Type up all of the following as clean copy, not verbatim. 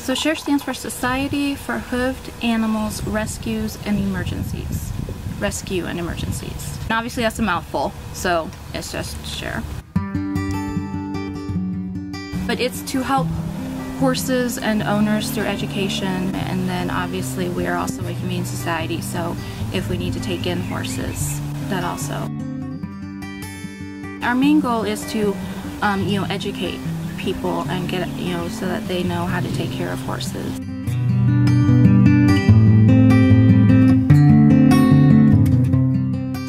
So S.H.A.R.E stands for Society for Hoofed Animals Rescues and Emergencies. Rescue and Emergencies. And obviously that's a mouthful, so it's just S.H.A.R.E. But it's to help horses and owners through education, and then obviously we are also a humane society, so if we need to take in horses, that also. Our main goal is to educate people and get so that they know how to take care of horses.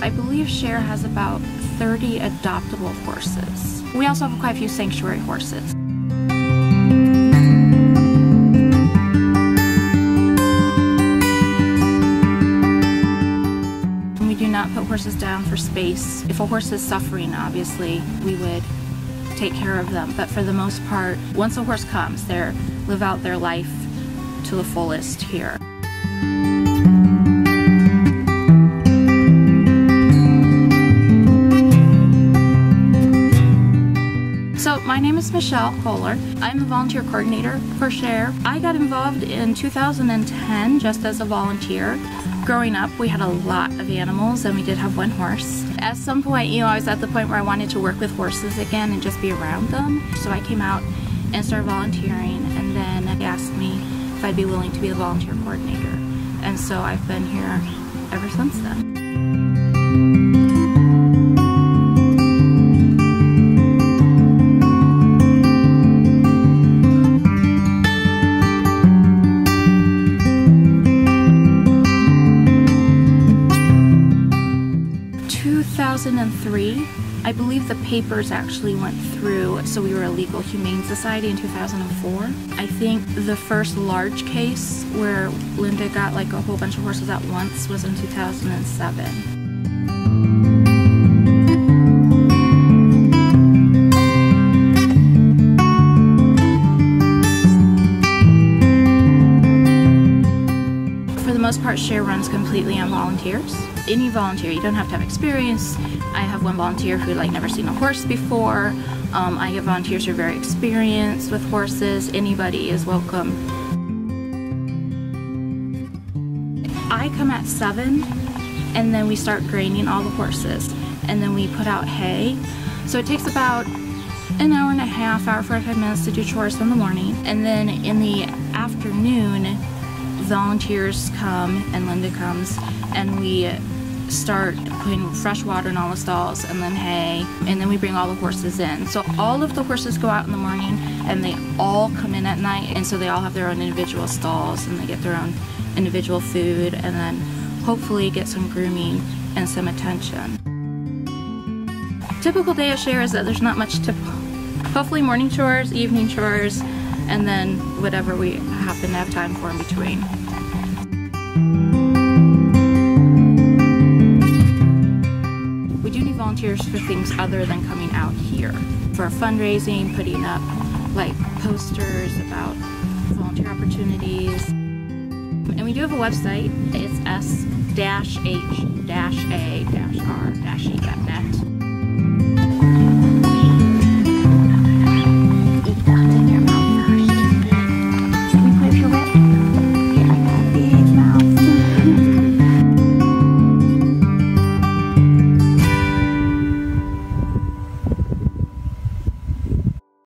I believe S.H.A.R.E has about 30 adoptable horses. We also have quite a few sanctuary horses. We do not put horses down for space. If a horse is suffering, obviously, we would take care of them. But for the most part, once a horse comes, they live out their life to the fullest here. So my name is Michelle Kohler. I'm the volunteer coordinator for S.H.A.R.E. I got involved in 2010 just as a volunteer. Growing up, we had a lot of animals and we did have one horse. At some point, I was at the point where I wanted to work with horses again and just be around them. So I came out and started volunteering, and then they asked me if I'd be willing to be the volunteer coordinator. And so I've been here ever since then. 2003, I believe the papers actually went through, so we were a legal humane society in 2004. I think the first large case where Linda got like a whole bunch of horses at once was in 2007. For the most part, S.H.A.R.E runs completely on volunteers. Any volunteer, you don't have to have experience. I have one volunteer who never seen a horse before. I have volunteers who are very experienced with horses. Anybody is welcome. I come at 7, and then we start graining all the horses, and then we put out hay. So it takes about an hour and a half, hour 45 minutes to do chores in the morning, and then in the afternoon, volunteers come and Linda comes, and we start putting fresh water in all the stalls and then hay, and then we bring all the horses in. So all of the horses go out in the morning and they all come in at night, and so they all have their own individual stalls and they get their own individual food, and then hopefully get some grooming and some attention. Typical day of S.H.A.R.E is that there's not much typical. Hopefully morning chores, evening chores, and then whatever we happen to have time for in between. We do need volunteers for things other than coming out here. For fundraising, putting up posters about volunteer opportunities. And we do have a website. It's S-H-A-R-E.net.